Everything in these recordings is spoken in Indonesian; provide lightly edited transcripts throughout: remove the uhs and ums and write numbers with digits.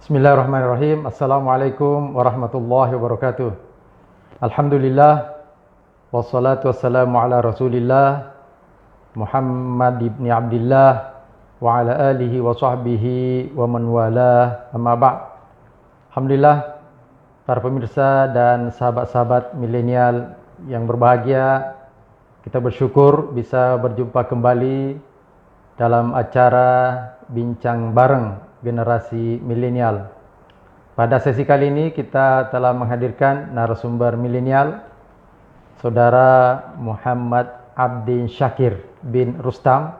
Bismillahirrahmanirrahim. Assalamualaikum warahmatullahi wabarakatuh. Alhamdulillah wassalatu wassalamu ala Rasulillah Muhammad ibn Abdullah wa ala alihi wa sahbihi wa man walah, amma ba'd. Alhamdulillah, para pemirsa dan sahabat-sahabat milenial yang berbahagia, kita bersyukur bisa berjumpa kembali dalam acara Bincang Bareng Generasi Milenial. Pada sesi kali ini kita telah menghadirkan narasumber milenial, Saudara Muhammad Abdin Syakir bin Rustam.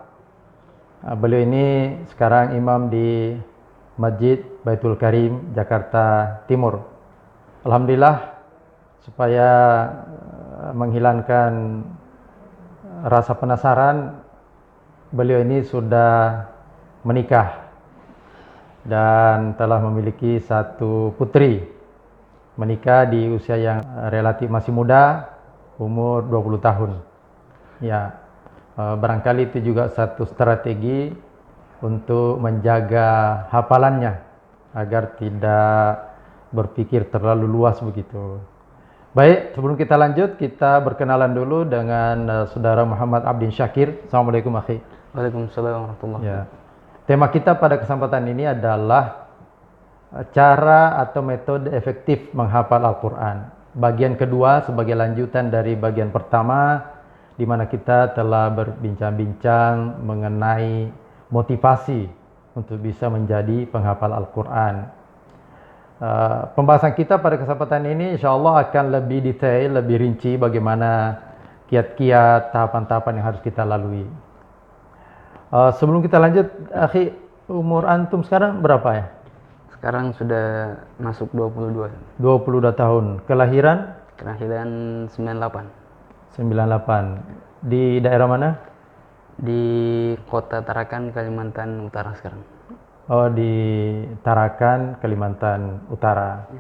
Beliau ini sekarang imam di Masjid Baitul Karim, Jakarta Timur. Alhamdulillah, supaya menghilangkan rasa penasaran, beliau ini sudah menikah dan telah memiliki satu putri. Menikah di usia yang relatif masih muda, umur 20 tahun. Ya, barangkali itu juga satu strategi untuk menjaga hafalannya agar tidak berpikir terlalu luas begitu. Baik, sebelum kita lanjut, kita berkenalan dulu dengan Saudara Muhammad Abdin Syakir. Assalamualaikum, akhi. Waalaikumsalam warahmatullahi wabarakatuh. Ya. Tema kita pada kesempatan ini adalah cara atau metode efektif menghafal Al-Quran. Bagian kedua sebagai lanjutan dari bagian pertama, di mana kita telah berbincang-bincang mengenai motivasi untuk bisa menjadi penghafal Al-Quran. Pembahasan kita pada kesempatan ini insya Allah akan lebih detail, lebih rinci bagaimana kiat-kiat, tahapan-tahapan yang harus kita lalui. Sebelum kita lanjut, akhi, umur antum sekarang berapa ya? Sekarang sudah masuk 22. 22 tahun. Kelahiran? Kelahiran 98. 98. Di daerah mana? Di Kota Tarakan, Kalimantan Utara sekarang. Oh, di Tarakan, Kalimantan Utara.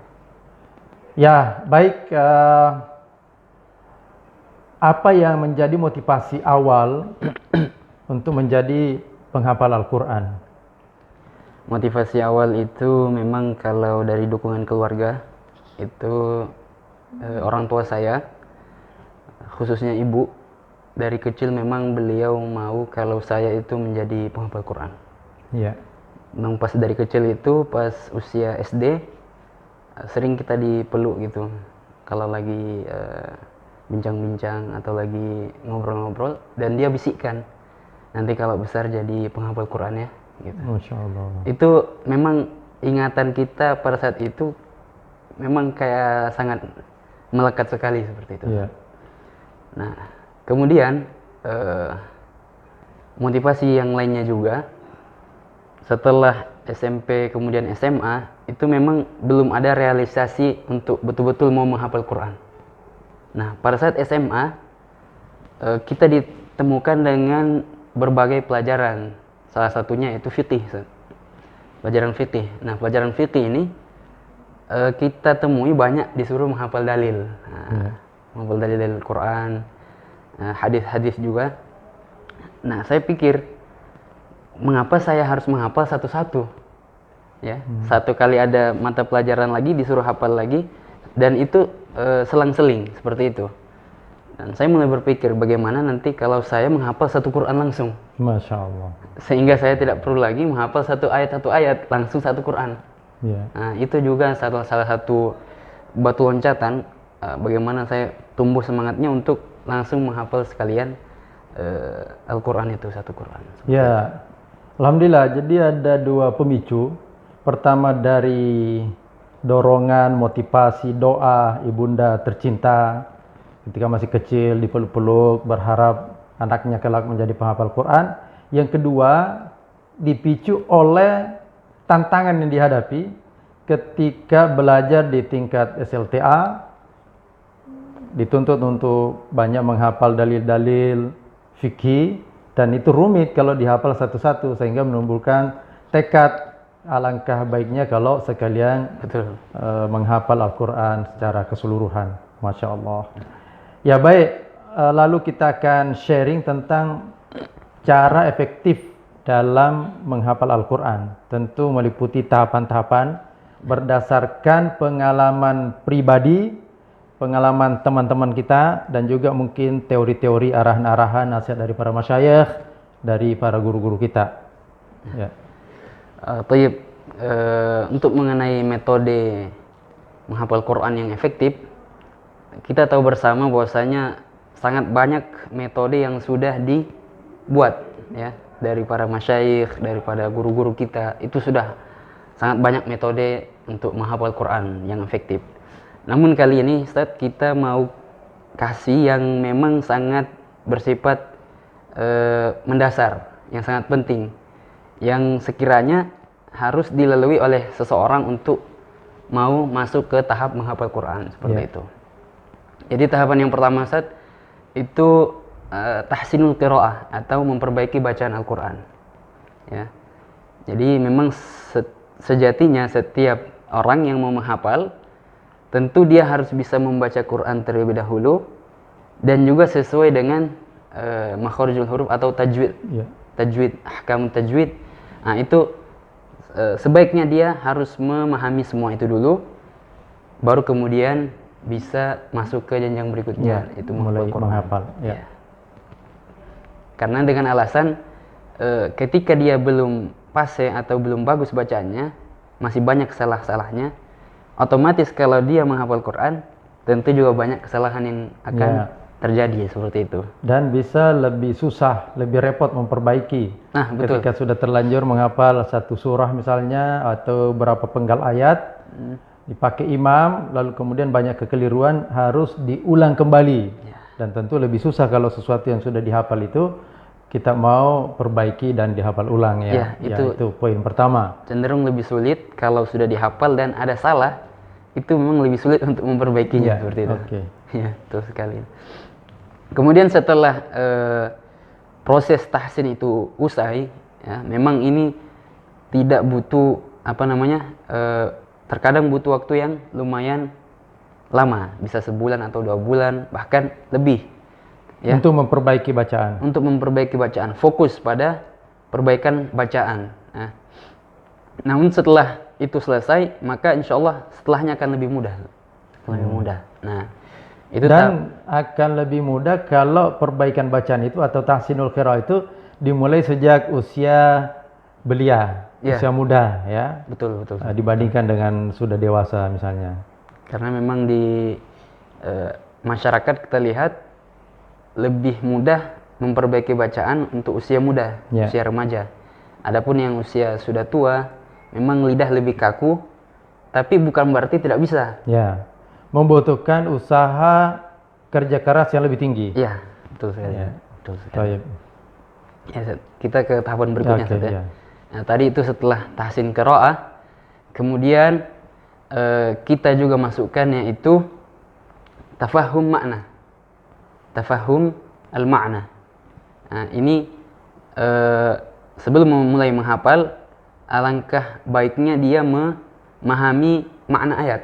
Ya, baik. Apa yang menjadi motivasi awal untuk menjadi penghafal Al-Quran? Motivasi awal itu memang kalau dari dukungan keluarga, itu orang tua saya, khususnya ibu, dari kecil memang beliau mau kalau saya itu menjadi penghafal Quran. Iya. Memang pas dari kecil itu, pas usia SD, sering kita dipeluk gitu. Kalau lagi bincang-bincang atau lagi ngobrol-ngobrol, dan dia bisikkan, nanti kalau besar jadi penghafal Quran ya, gitu. Masya Allah. Itu memang ingatan kita pada saat itu memang kayak sangat melekat sekali seperti itu. Iya. Nah, kemudian motivasi yang lainnya juga, setelah SMP kemudian SMA, itu memang belum ada realisasi untuk betul-betul mau menghafal Quran. Nah, pada saat SMA, kita ditemukan dengan berbagai pelajaran. Salah satunya itu fikih. Pelajaran fikih. Nah, pelajaran fikih ini kita temui banyak disuruh menghafal dalil. Menghafal dalil Quran, hadis-hadis juga. Nah, saya pikir, mengapa saya harus menghafal satu-satu? Ya, satu kali ada mata pelajaran lagi disuruh hafal lagi, dan itu selang-seling seperti itu. Dan saya mulai berpikir bagaimana nanti kalau saya menghafal satu Quran langsung. Masya Allah. Sehingga saya tidak perlu lagi menghafal satu ayat, langsung satu Quran. Yeah. Nah, itu juga salah satu batu loncatan bagaimana saya tumbuh semangatnya untuk langsung menghafal sekalian Al-Quran itu, satu Quran. Ya, alhamdulillah. Jadi ada dua pemicu. Pertama dari dorongan, motivasi, doa ibunda tercinta ketika masih kecil, dipeluk-peluk, berharap anaknya kelak menjadi penghafal Quran. Yang kedua, dipicu oleh tantangan yang dihadapi ketika belajar di tingkat SLTA, dituntut untuk banyak menghafal dalil-dalil fikih, dan itu rumit kalau dihafal satu-satu, sehingga menimbulkan tekad alangkah baiknya kalau sekalian menghafal Al-Quran secara keseluruhan. Masya Allah. Ya baik, lalu kita akan sharing tentang cara efektif dalam menghafal Al-Quran. Tentu meliputi tahapan-tahapan berdasarkan pengalaman pribadi, pengalaman teman-teman kita, dan juga mungkin teori-teori arahan-arahan nasihat dari para masyayikh, dari para guru-guru kita. Ya. Tayyib, untuk mengenai metode menghafal Quran yang efektif, kita tahu bersama bahwasanya sangat banyak metode yang sudah dibuat ya dari para masyayikh, daripada guru-guru kita. Itu sudah sangat banyak metode untuk menghafal Quran yang efektif. Namun kali ini Ustaz, kita mau kasih yang memang sangat bersifat mendasar, yang sangat penting, yang sekiranya harus dilalui oleh seseorang untuk mau masuk ke tahap menghafal Quran seperti itu. Jadi tahapan yang pertama Ustaz itu tahsinul qiraah atau memperbaiki bacaan Al-Quran. Ya. Jadi memang sejatinya setiap orang yang mau menghafal tentu dia harus bisa membaca Quran terlebih dahulu dan juga sesuai dengan makharijul huruf atau tajwid. Tajwid, ahkam tajwid. Nah, itu sebaiknya dia harus memahami semua itu dulu, baru kemudian bisa masuk ke jenjang berikutnya, itu mulai menghafal. Ya. Karena dengan alasan ketika dia belum fase atau belum bagus bacaannya, masih banyak salah-salahnya, otomatis kalau dia menghafal Quran, tentu juga banyak kesalahan yang akan terjadi seperti itu. Dan bisa lebih susah, lebih repot memperbaiki. Nah, betul. Ketika sudah terlanjur menghafal satu surah misalnya atau berapa penggal ayat, dipakai imam, lalu kemudian banyak kekeliruan, harus diulang kembali. Dan tentu lebih susah kalau sesuatu yang sudah dihafal itu kita mau perbaiki dan dihafal ulang ya. Itu poin pertama. Cenderung lebih sulit kalau sudah dihafal dan ada salah, itu memang lebih sulit untuk memperbaikinya seperti itu. Ya, betul sekali. Kemudian setelah proses tahsin itu usai, ya, memang ini tidak butuh terkadang butuh waktu yang lumayan lama, bisa sebulan atau 2 bulan, bahkan lebih. Ya. Untuk memperbaiki bacaan. Untuk memperbaiki bacaan, fokus pada perbaikan bacaan. Nah, namun setelah itu selesai, maka insya Allah setelahnya akan lebih mudah. Lebih mudah. Nah, itu akan lebih mudah kalau perbaikan bacaan itu atau tahsinul qiraah itu dimulai sejak usia belia, usia muda ya. Betul. Dibandingkan dengan sudah dewasa misalnya. Karena memang di masyarakat kita lihat lebih mudah memperbaiki bacaan untuk usia muda, usia remaja. Adapun yang usia sudah tua, memang lidah lebih kaku, tapi bukan berarti tidak bisa. Ya, membutuhkan usaha kerja keras yang lebih tinggi. Iya, betul sekali. Betul sekali. Ya, kita ke tahapan berikutnya. Nah, tadi itu setelah tahsin qiraah, kemudian kita juga masukkan yaitu tafahum makna. Tafahum al-ma'na. Nah, ini sebelum memulai menghafal, alangkah baiknya dia memahami makna ayat.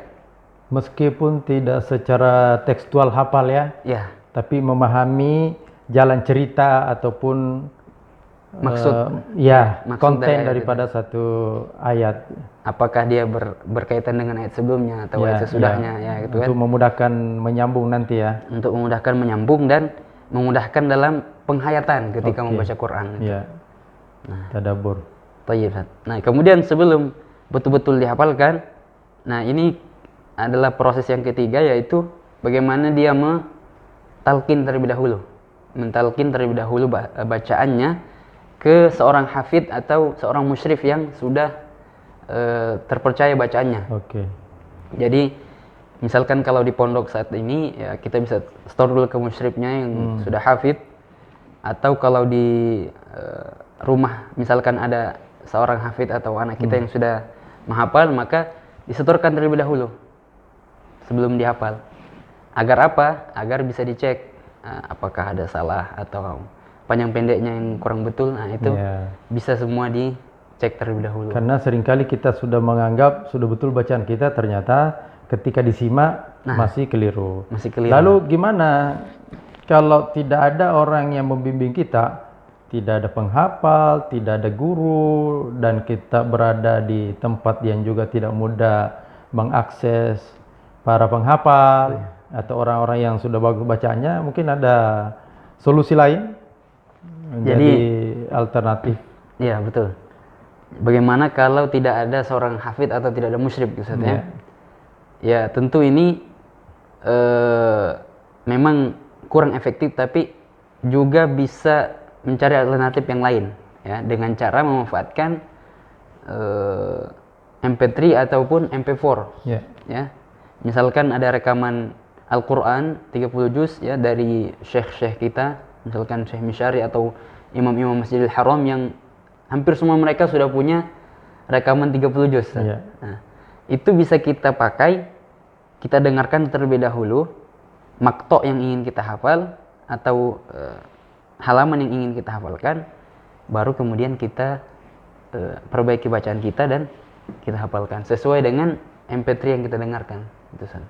Meskipun tidak secara tekstual hafal ya. Tapi memahami jalan cerita ataupun maksud konten daripada satu ayat. Apakah dia berkaitan dengan ayat sebelumnya atau ayat sesudahnya gitu kan. Untuk memudahkan menyambung nanti ya. Untuk memudahkan menyambung dan memudahkan dalam penghayatan ketika membaca Quran. Nah, tadabbur. Nah, kemudian sebelum betul-betul dihafalkan, nah ini adalah proses yang ketiga, yaitu bagaimana dia mentalkin terlebih dahulu. Mentalkin terlebih dahulu bacaannya ke seorang hafid atau seorang musyrif yang sudah terpercaya bacaannya. Jadi misalkan kalau di pondok saat ini ya kita bisa store dulu ke musyrifnya yang sudah hafid, atau kalau di rumah misalkan ada seorang hafid atau anak kita yang sudah menghafal, maka disetorkan terlebih dahulu sebelum dihafal. Agar apa? Agar bisa dicek apakah ada salah atau panjang pendeknya yang kurang betul. Nah, itu bisa semua dicek terlebih dahulu. Karena seringkali kita sudah menganggap sudah betul bacaan kita, ternyata ketika disimak masih keliru. Lalu gimana kalau tidak ada orang yang membimbing kita tidak ada penghafal, tidak ada guru, dan kita berada di tempat yang juga tidak mudah mengakses para penghafal atau orang-orang yang sudah bagus bacaannya. Mungkin ada solusi lain menjadi alternatif. Iya, betul. Bagaimana kalau tidak ada seorang hafid atau tidak ada musyrik, Ustaz ya? Ya, tentu ini memang kurang efektif, tapi juga bisa mencari alternatif yang lain ya, dengan cara memanfaatkan MP3 ataupun MP4 ya. Misalkan ada rekaman Al-Quran 30 juz ya dari syekh-syekh kita, misalkan Syekh Misyari atau imam-imam Masjidil Haram, yang hampir semua mereka sudah punya rekaman 30 juz. Nah, itu bisa kita pakai, kita dengarkan terlebih dahulu makto yang ingin kita hafal atau halaman yang ingin kita hafalkan, baru kemudian kita perbaiki bacaan kita dan kita hafalkan sesuai dengan MP3 yang kita dengarkan. Itu San.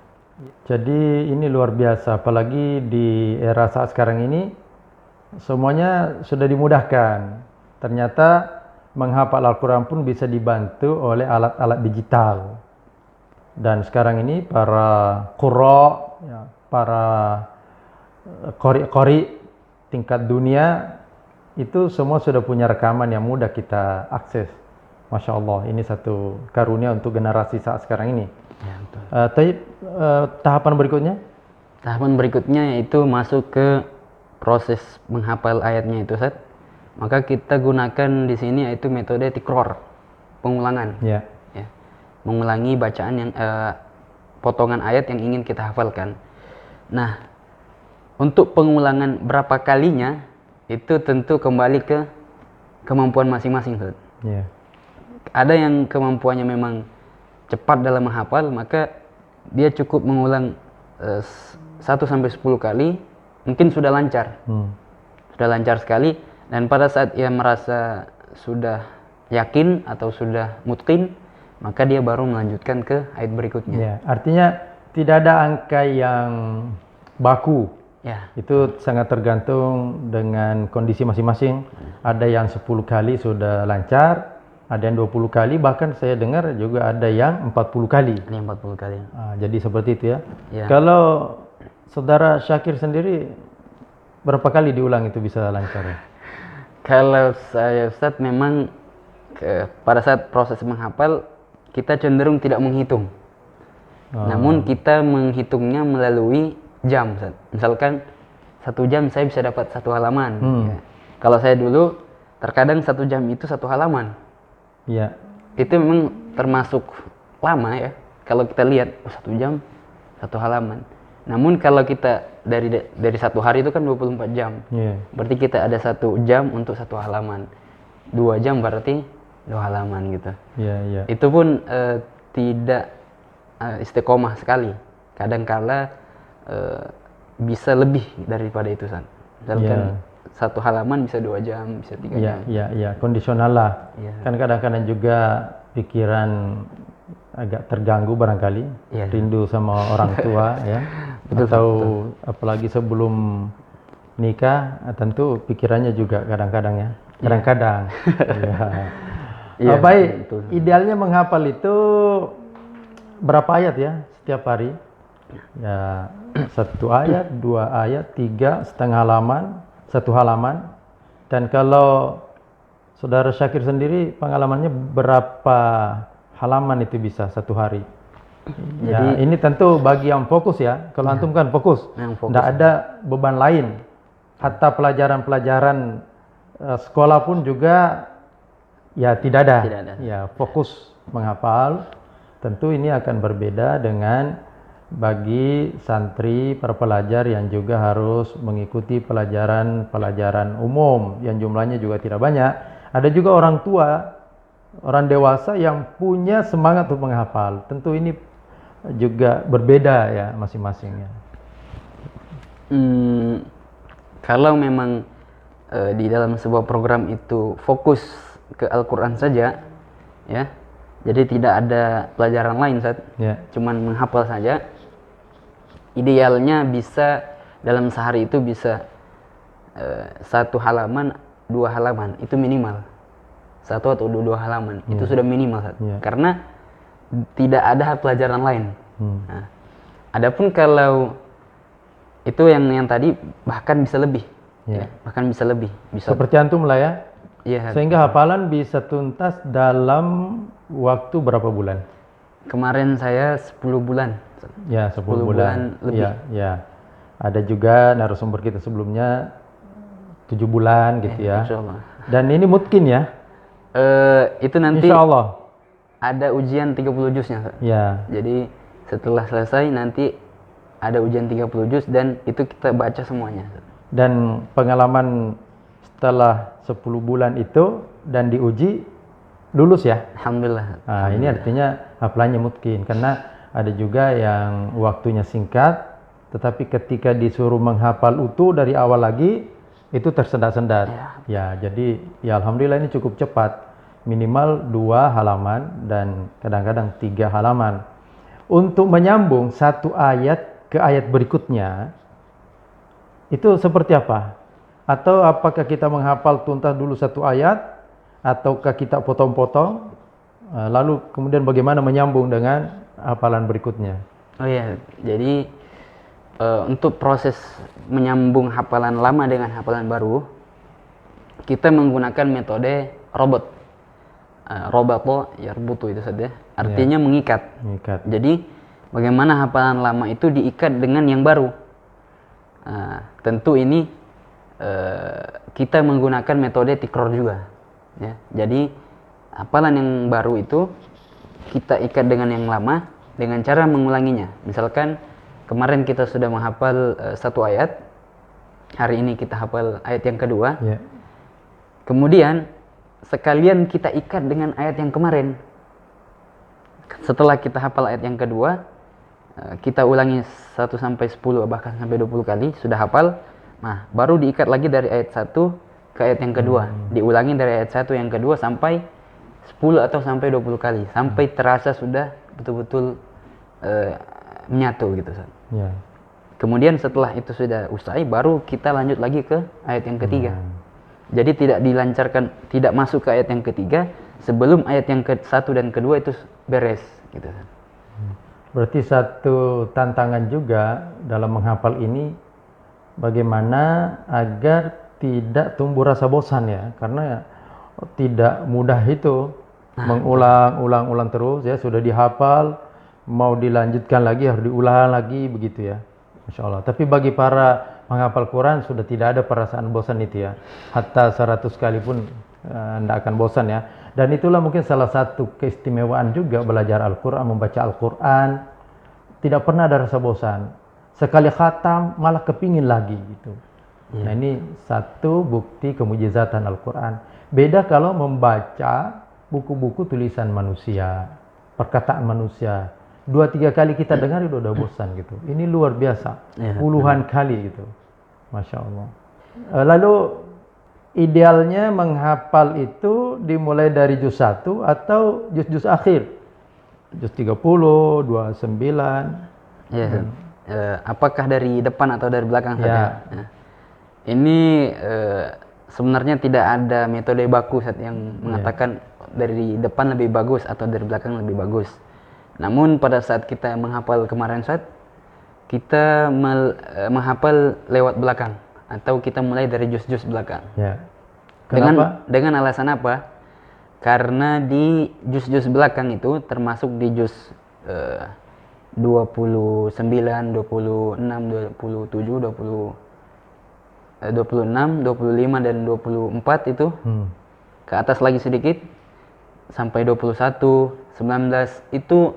Jadi ini luar biasa, apalagi di era saat sekarang ini semuanya sudah dimudahkan. Ternyata menghafal Al-Quran pun bisa dibantu oleh alat-alat digital. Dan sekarang ini para qurra, ya, para qori tingkat dunia itu semua sudah punya rekaman yang mudah kita akses. Masya Allah, ini satu karunia untuk generasi saat sekarang ini. Ya, betul. Tahapan berikutnya? Tahapan berikutnya yaitu masuk ke proses menghafal ayatnya itu, Ustaz. Maka kita gunakan di sini yaitu metode tikror, pengulangan. Ya. Mengulangi bacaan yang potongan ayat yang ingin kita hafalkan. Nah, untuk pengulangan berapa kalinya itu tentu kembali ke kemampuan masing-masing, Ustaz. Ada yang kemampuannya memang cepat dalam menghafal, maka dia cukup mengulang 1-10 kali, mungkin sudah lancar. Sudah lancar sekali, dan pada saat ia merasa sudah yakin atau sudah mutqin, maka dia baru melanjutkan ke ayat berikutnya. Ya, artinya tidak ada angka yang baku. Ya. Itu sangat tergantung dengan kondisi masing-masing. Ada yang 10 kali sudah lancar, ada yang 20 kali, bahkan saya dengar juga ada yang 40 kali. Ini 40 kali. Jadi seperti itu ya. Kalau saudara Syakir sendiri, berapa kali diulang itu bisa lancar ya? Kalau saya, Ustaz, memang pada saat proses menghafal kita cenderung tidak menghitung. Namun kita menghitungnya melalui jam, Ustaz. Misalkan 1 jam saya bisa dapat 1 halaman. Ya. Kalau saya dulu terkadang 1 jam itu 1 halaman. Ya. Itu memang termasuk lama ya. Kalau kita lihat 1 jam 1 halaman. Namun kalau kita dari 1 hari itu kan 24 jam. Berarti kita ada 1 jam untuk 1 halaman. 2 jam berarti 2 halaman gitu. Itu pun tidak istiqomah sekali. Kadang-kala bisa lebih daripada itu, San. Misalkan 1 halaman bisa 2 jam, bisa 3 jam. Ya, kondisional lah. Kan kadang-kadang juga pikiran agak terganggu barangkali, rindu sama orang tua ya. Betul. Apalagi sebelum nikah, tentu pikirannya juga kadang-kadang ya. Kadang-kadang. Baik, betul. Idealnya menghafal itu berapa ayat ya setiap hari? Ya, 1 ayat, 2 ayat, 3 setengah halaman, 1 halaman. Dan kalau saudara Syakir sendiri pengalamannya berapa halaman itu bisa 1 hari? Jadi ini tentu bagi yang fokus ya. Kalau antum kan fokus, tidak ada beban lain. Hatta pelajaran-pelajaran sekolah pun juga ya tidak ada. Ya, fokus menghafal. Tentu ini akan berbeda dengan bagi santri, para pelajar yang juga harus mengikuti pelajaran-pelajaran umum yang jumlahnya juga tidak banyak. Ada juga orang tua, orang dewasa yang punya semangat untuk menghafal. Tentu ini juga berbeda ya masing-masing ya. Kalau memang di dalam sebuah program itu fokus ke Al-Quran saja ya, jadi tidak ada pelajaran lain, cuman menghafal saja. Idealnya bisa dalam sehari itu bisa 1 halaman 2 halaman itu minimal. 1 atau 2 halaman itu sudah minimal, Ustaz. Karena tidak ada pelajaran lain. Nah, adapun kalau itu yang tadi bahkan bisa lebih. Bahkan bisa lebih. Bisa Seperti antum lah ya. Iya. Sehingga hafalan bisa tuntas dalam waktu berapa bulan? Kemarin saya 10 bulan. Ya, 10 bulan lebih. Ya. Ada juga narasumber kita sebelumnya 7 bulan gitu ya. Insya Allah. Dan ini mungkin ya. Itu nanti Insya Allah. ada ujian 30 juznya, Ustaz. Ya. Jadi setelah selesai nanti ada ujian 30 juz dan itu kita baca semuanya. Dan pengalaman setelah 10 bulan itu dan diuji lulus ya. Alhamdulillah. Nah, ini artinya hafalannya mungkin karena ada juga yang waktunya singkat tetapi ketika disuruh menghafal utuh dari awal lagi itu tersendat-sendat. Ya, jadi ya alhamdulillah ini cukup cepat. Minimal 2 halaman dan kadang-kadang 3 halaman. Untuk menyambung satu ayat ke ayat berikutnya itu seperti apa? Atau apakah kita menghafal tuntas dulu satu ayat ataukah kita potong-potong lalu kemudian bagaimana menyambung dengan hafalan berikutnya? Oh iya, jadi untuk proses menyambung hafalan lama dengan hafalan baru kita menggunakan metode robot. Roboto yarbutu itu saja. Artinya mengikat. Jadi bagaimana hafalan lama itu diikat dengan yang baru. Tentu ini kita menggunakan metode tikror juga. Ya. Jadi hafalan yang baru itu kita ikat dengan yang lama dengan cara mengulanginya. Misalkan kemarin kita sudah menghafal 1 ayat, hari ini kita hafal ayat yang kedua. Kemudian sekalian kita ikat dengan ayat yang kemarin. Setelah kita hafal ayat yang kedua, kita ulangi 1 sampai 10 bahkan sampai 20 kali sudah hafal. Nah, baru diikat lagi dari ayat 1 ke ayat yang kedua. Diulangi dari ayat 1 yang kedua sampai 10 atau sampai 20 kali sampai terasa sudah betul-betul menyatu gitu. Kemudian setelah itu sudah usai baru kita lanjut lagi ke ayat yang ketiga. Jadi tidak dilancarkan, tidak masuk ke ayat yang ketiga sebelum ayat yang ke-1 dan kedua itu beres gitu. Berarti satu tantangan juga dalam menghafal ini bagaimana agar tidak tumbuh rasa bosan ya, karena tidak mudah itu mengulang-ulang terus ya, sudah dihafal mau dilanjutkan lagi harus diulang lagi begitu ya. Masya Allah. Tapi bagi para menghafal Quran sudah tidak ada perasaan bosan itu ya. Hatta 100 kali pun tidak akan bosan ya. Dan itulah mungkin salah satu keistimewaan juga belajar Al-Quran, membaca Al-Quran. Tidak pernah ada rasa bosan. Sekali khatam malah kepingin lagi gitu. Nah ini satu bukti kemujizatan Al-Quran. Beda kalau membaca buku-buku tulisan manusia, perkataan manusia. 2-3 kali kita dengar udah bosan gitu. Ini luar biasa. Puluhan kali gitu. Masya Allah. Lalu idealnya menghafal itu dimulai dari juz 1 atau juz-juz akhir? Juz 30, 29. Ya. Apakah dari depan atau dari belakang saja? Nah, ini sebenarnya tidak ada metode baku yang mengatakan dari depan lebih bagus atau dari belakang lebih bagus. Namun pada saat kita menghafal kemarin kita menghafal lewat belakang atau kita mulai dari juz-juz belakang. Kenapa? Dengan alasan apa? Karena di juz-juz belakang itu termasuk di juz 29, 26, 27, 26, 25 dan 24 itu ke atas lagi sedikit sampai 21, 19 itu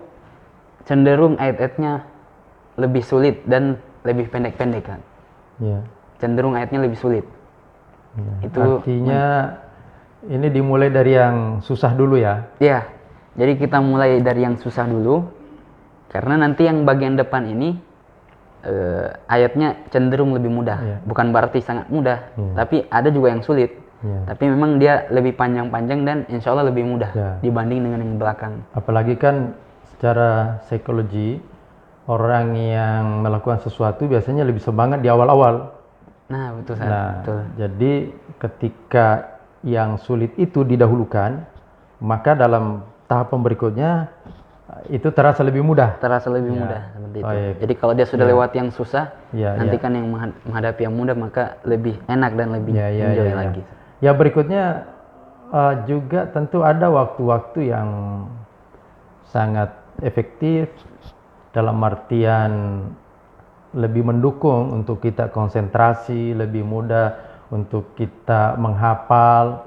cenderung ayat-ayatnya lebih sulit dan lebih pendek-pendek kan. Cenderung ayatnya lebih sulit. Itu artinya ini dimulai dari yang susah dulu ya? Iya. Jadi kita mulai dari yang susah dulu karena nanti yang bagian depan ini ayatnya cenderung lebih mudah. Bukan berarti sangat mudah, tapi ada juga yang sulit. Tapi memang dia lebih panjang-panjang dan insya Allah lebih mudah dibanding dengan yang belakang. Apalagi kan secara psikologi orang yang melakukan sesuatu biasanya lebih semangat di awal-awal. Nah betul. Nah, betul. jadi ketika yang sulit itu didahulukan, maka dalam tahapan berikutnya itu terasa lebih mudah. Terasa lebih Ya. mudah seperti itu. Baik. Jadi kalau dia sudah lewat yang susah, Ya, nanti ya. kan yang menghadapi yang mudah maka lebih enak dan lebih Ya, ya, enjoy ya, ya. lagi. Ya, berikutnya juga tentu ada waktu-waktu yang sangat efektif dalam artian lebih mendukung untuk kita konsentrasi, lebih mudah untuk kita menghafal.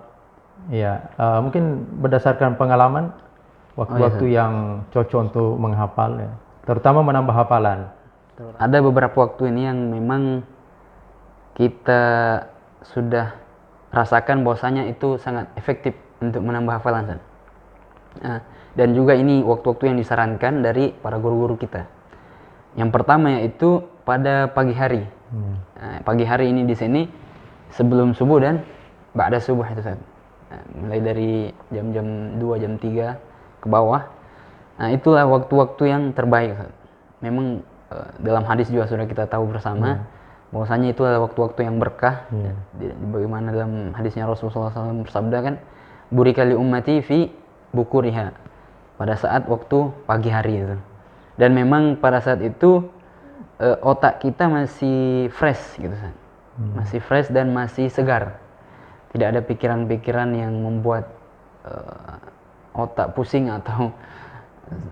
Ya, mungkin berdasarkan pengalaman waktu-waktu yang cocok untuk menghafal, ya, terutama menambah hafalan. Ada beberapa waktu ini yang memang kita sudah rasakan bahwasanya itu sangat efektif untuk menambah hafalan, San. Nah, dan juga ini waktu-waktu yang disarankan dari para guru-guru kita. Yang pertama yaitu pada pagi hari. Nah, pagi hari ini di sini sebelum subuh dan ba'da subuh itu, San. Nah, mulai dari jam-jam 2, jam 3 ke bawah. Nah, itulah waktu-waktu yang terbaik, San. Memang dalam hadis juga sudah kita tahu bersama bahwasanya itu adalah waktu-waktu yang berkah. Bagaimana dalam hadisnya Rasulullah SAW bersabda kan, burika li ummati fi bukuriha, pada saat waktu pagi hari itu. Dan memang pada saat itu otak kita masih fresh gitu, San. Masih fresh dan masih segar. Tidak ada pikiran-pikiran yang membuat otak pusing atau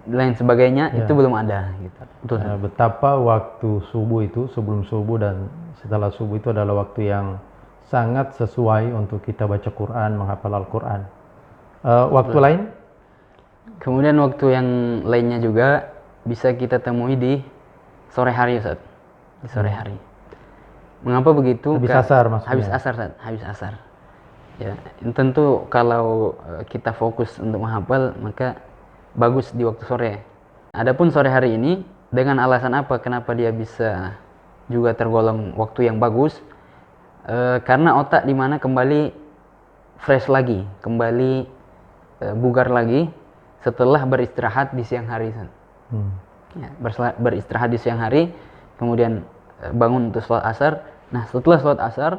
lain sebagainya, itu belum ada gitu. Betul. Betapa waktu subuh itu, sebelum subuh dan setelah subuh itu adalah waktu yang sangat sesuai untuk kita baca Quran, menghafal Al-Quran. Waktu lain? Kemudian waktu yang lainnya juga bisa kita temui di sore hari, Ustaz. Di sore hari. Mengapa begitu? Habis asar maksudnya? Habis asar, Ustaz. Habis asar. Ya, tentu kalau kita fokus untuk menghafal maka bagus di waktu sore. Adapun sore hari ini dengan alasan apa kenapa dia bisa juga tergolong waktu yang bagus? Karena otak di mana kembali fresh lagi, kembali bugar lagi setelah beristirahat di siang hari. Ya, beristirahat di siang hari, kemudian bangun untuk sholat asar. Nah, setelah sholat asar,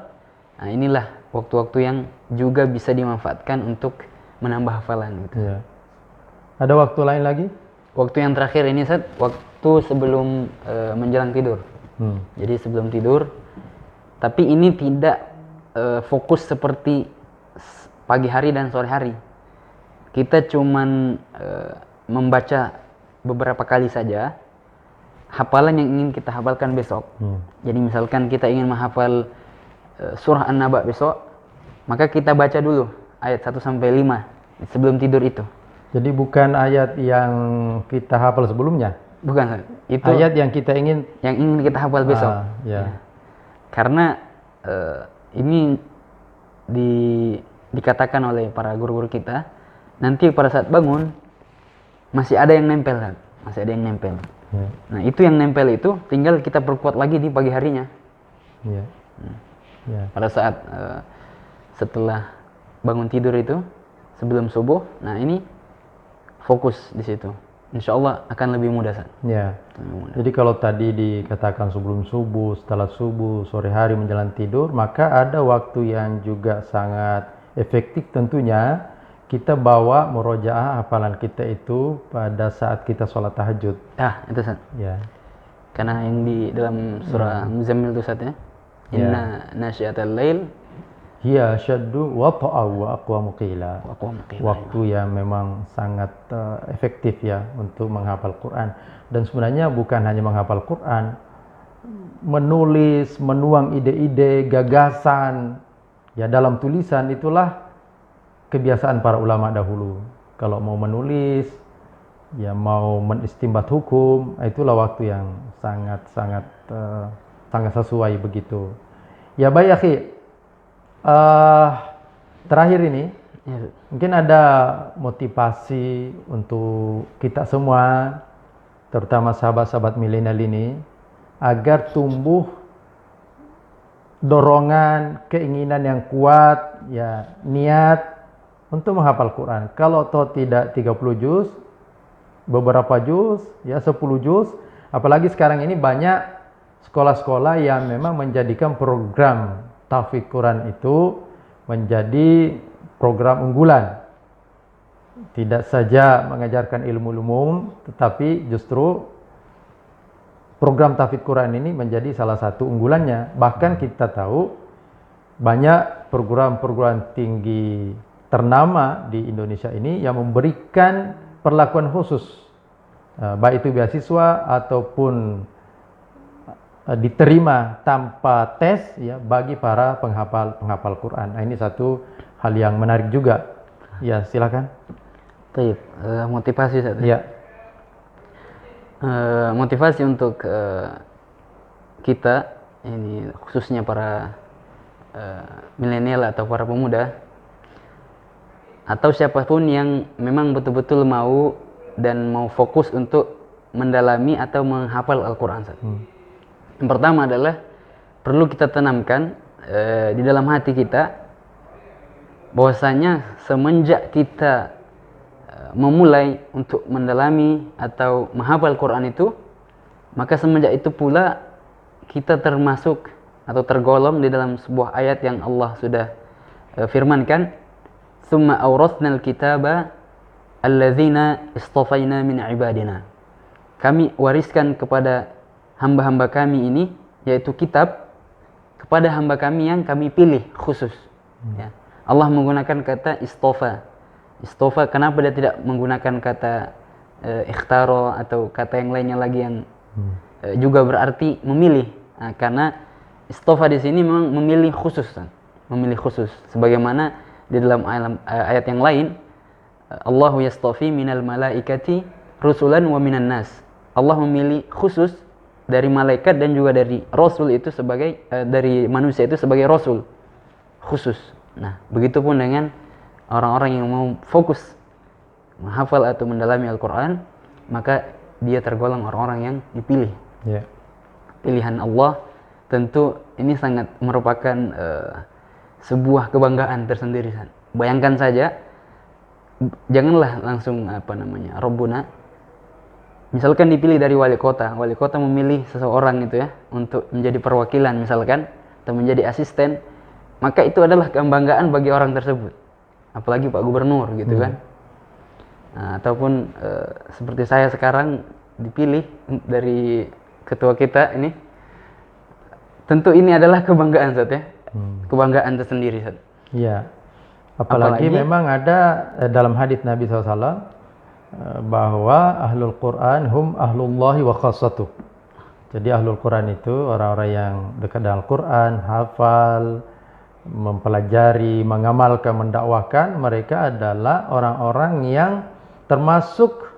nah inilah waktu-waktu yang juga bisa dimanfaatkan untuk menambah hafalan gitu. Ya. Ada waktu lain lagi? Waktu yang terakhir ini, Ustaz, waktu sebelum menjelang tidur. Jadi sebelum tidur, tapi ini tidak fokus seperti pagi hari dan sore hari. Kita cuman membaca beberapa kali saja hafalan yang ingin kita hafalkan besok. Jadi misalkan kita ingin menghafal surah An-Naba besok, maka kita baca dulu ayat 1 sampai 5 sebelum tidur itu. Jadi bukan ayat yang kita hafal sebelumnya? Bukan, itu ayat yang kita ingin kita hafal besok. Ya. Karena ini dikatakan oleh para guru-guru kita, nanti pada saat bangun masih ada yang nempel, kan? Masih ada yang nempel. Ya. Nah, itu yang nempel itu tinggal kita perkuat lagi di pagi harinya. Ya. Ya. Pada saat setelah bangun tidur itu sebelum subuh, nah ini fokus di situ. Insya Allah akan lebih mudah, San. Ya. Jadi kalau tadi dikatakan sebelum subuh, setelah subuh, sore hari menjelang tidur, maka ada waktu yang juga sangat efektif tentunya kita bawa murojaah hafalan kita itu pada saat kita sholat tahajud. Itu, San. Ya. Karena yang di dalam surah Muzammil itu, San, ya. Inna nasyiatal lail hiya syaddu wata'a wa aqwamu qila. Waktu ya. yang memang sangat efektif ya untuk menghafal Quran. Dan sebenarnya bukan hanya menghafal Quran, menulis, menuang ide-ide, gagasan ya dalam tulisan, itulah kebiasaan para ulama dahulu. Kalau mau menulis, ya mau menistimbat hukum, itulah waktu yang sangat sesuai begitu. Ya baik, akhi. Terakhir ini, mungkin ada motivasi untuk kita semua, terutama sahabat-sahabat milenial ini, agar tumbuh dorongan, keinginan yang kuat, ya niat untuk menghafal Quran. Kalau toh tidak 30 juz, beberapa juz, ya 10 juz. Apalagi sekarang ini banyak sekolah-sekolah yang memang menjadikan program tahfidz Quran itu menjadi program unggulan. Tidak saja mengajarkan ilmu umum, tetapi justru program tahfidz Quran ini menjadi salah satu unggulannya. Bahkan kita tahu banyak program-program tinggi ternama di Indonesia ini yang memberikan perlakuan khusus, baik itu beasiswa ataupun diterima tanpa tes ya bagi para penghafal Quran. Nah, ini satu hal yang menarik juga. Ya, silakan. Baik, motivasi Ustaz. Ya. Motivasi untuk kita ini khususnya para milenial atau para pemuda atau siapapun yang memang betul-betul mau dan mau fokus untuk mendalami atau menghafal Al-Quran. Yang pertama adalah perlu kita tanamkan di dalam hati kita bahwasanya semenjak kita memulai untuk mendalami atau menghafal Quran itu, maka semenjak itu pula kita termasuk atau tergolong di dalam sebuah ayat yang Allah sudah firmankan, "Tsumma awratsnal kitaba alladzina istafaina min ibadina." Kami wariskan kepada hamba-hamba kami ini, yaitu kitab, kepada hamba kami yang kami pilih khusus. Ya. Allah menggunakan kata istofa. Istofa, kenapa dia tidak menggunakan kata ikhtaro atau kata yang lainnya lagi yang juga berarti memilih? Nah, karena istofa di sini memang memilih khusus, memilih khusus. Sebagaimana di dalam ayat yang lain, Allahu yastafi minal malaikati rusulan wa minan nas. Allah memilih khusus dari malaikat dan juga dari rasul itu sebagai dari manusia itu sebagai rasul khusus. Nah, begitupun dengan orang-orang yang mau fokus menghafal atau mendalami Al-Quran, maka dia tergolong orang-orang yang dipilih. Yeah. Pilihan Allah, tentu ini sangat merupakan sebuah kebanggaan tersendiri. Bayangkan saja, janganlah langsung Rabbuna, misalkan dipilih dari wali kota memilih seseorang itu ya untuk menjadi perwakilan misalkan atau menjadi asisten, maka itu adalah kebanggaan bagi orang tersebut. Apalagi Pak Gubernur gitu kan. Nah, ataupun seperti saya sekarang dipilih dari ketua kita ini, tentu ini adalah kebanggaan Ustaz ya. Kebanggaan tersendiri Ustaz. Iya. Apalagi memang ada dalam hadits Nabi SAW bahwa ahlul Quran hum ahlullahi wa khassatuh. Jadi ahlul Quran itu orang-orang yang dekat dengan Al-Quran, hafal, mempelajari, mengamalkan, mendakwahkan. Mereka adalah orang-orang yang termasuk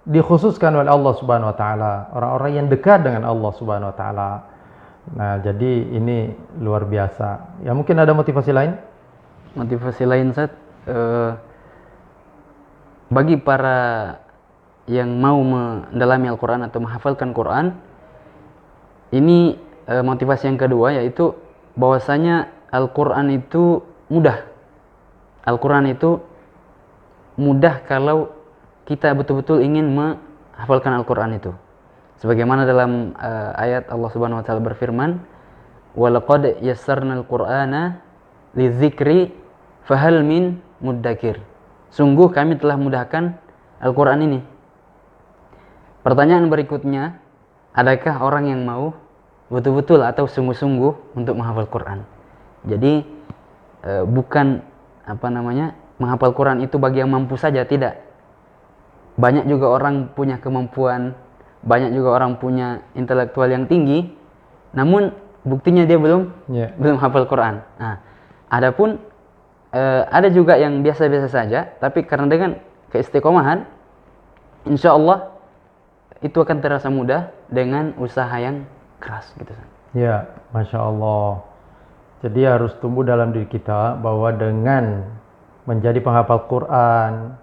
dikhususkan oleh Allah Subhanahu wa taala, orang-orang yang dekat dengan Allah Subhanahu wa taala. Nah, jadi ini luar biasa. Ya, mungkin ada motivasi lain? Motivasi lain Ustaz, bagi para yang mau mendalami Al-Quran atau menghafalkan Quran, ini motivasi yang kedua, yaitu bahwasanya Al-Quran itu mudah. Al-Quran itu mudah kalau kita betul-betul ingin menghafalkan Al-Quran itu. Sebagaimana dalam ayat Allah Subhanahu wa taala berfirman, "Walaqad yassarnal Qur'ana lidzikri fahal min muddakir." Sungguh kami telah mudahkan Al-Quran ini. Pertanyaan berikutnya, adakah orang yang mau betul-betul atau sungguh-sungguh untuk menghafal Quran? Jadi bukan menghafal Quran itu bagi yang mampu saja, tidak. Banyak juga orang punya kemampuan, banyak juga orang punya intelektual yang tinggi, namun buktinya dia belum hafal Quran. Nah, adapun ada juga yang biasa-biasa saja, tapi karena dengan keistiqomahan, insya Allah itu akan terasa mudah dengan usaha yang keras gitu. Ya, Masya Allah. Jadi harus tumbuh dalam diri kita bahwa dengan menjadi penghafal Quran,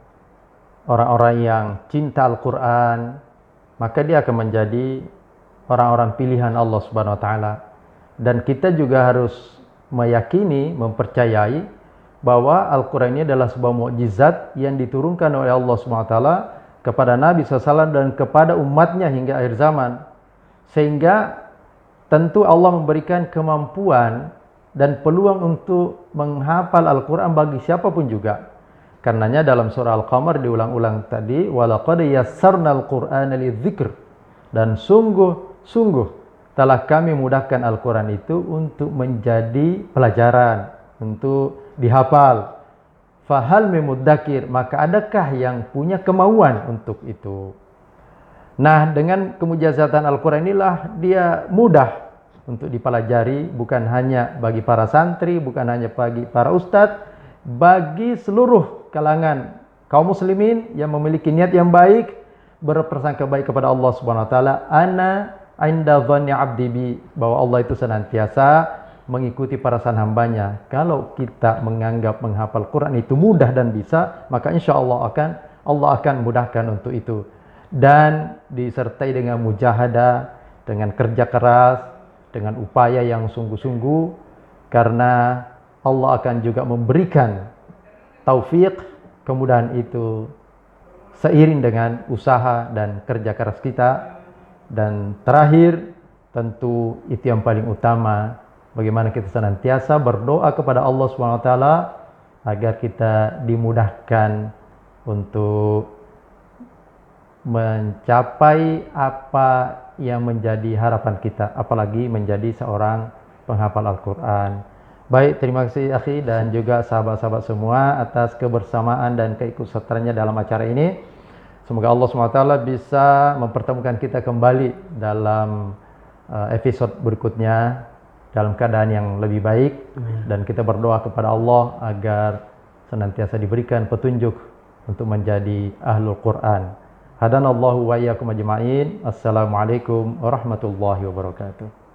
orang-orang yang cinta Al-Quran, maka dia akan menjadi orang-orang pilihan Allah Subhanahu wa taala. Dan kita juga harus meyakini, mempercayai bahwa Al-Quran ini adalah sebuah mukjizat yang diturunkan oleh Allah Subhanahu wa taala kepada Nabi SAW dan kepada umatnya hingga akhir zaman. Sehingga tentu Allah memberikan kemampuan dan peluang untuk menghafal Al-Quran bagi siapapun juga. Karenanya dalam surah Al-Qamar diulang-ulang tadi, walaqad yassarnal Qur'ana lidzikr, dan sungguh telah kami mudahkan Al-Quran itu untuk menjadi pelajaran, untuk dihafal. Fahal mimudzakir, maka adakah yang punya kemauan untuk itu? Nah, dengan kemujizatan Al-Quran inilah dia mudah untuk dipelajari, bukan hanya bagi para santri, bukan hanya bagi para ustadz, bagi seluruh kalangan kaum muslimin yang memiliki niat yang baik, berprasangka baik kepada Allah Subhanahu wa taala. Ana inda dhanni 'abdi bi, bahwa Allah itu senantiasa mengikuti perasaan hambanya. Kalau kita menganggap menghafal Quran itu mudah dan bisa, maka insya Allah akan mudahkan untuk itu. Dan disertai dengan mujahadah, dengan kerja keras, dengan upaya yang sungguh-sungguh, karena Allah akan juga memberikan taufik, kemudahan itu seiring dengan usaha dan kerja keras kita. Dan terakhir, tentu itu yang paling utama, bagaimana kita senantiasa berdoa kepada Allah SWT agar kita dimudahkan untuk mencapai apa yang menjadi harapan kita, apalagi menjadi seorang penghafal Al-Quran. Baik, terima kasih akhi dan juga sahabat-sahabat semua atas kebersamaan dan keikutsertaannya dalam acara ini. Semoga Allah SWT bisa mempertemukan kita kembali dalam episode berikutnya dalam keadaan yang lebih baik. Dan kita berdoa kepada Allah agar senantiasa diberikan petunjuk untuk menjadi ahlul Quran. Hadanallahu wa iyyakum ajma'in. Assalamualaikum warahmatullahi wabarakatuh.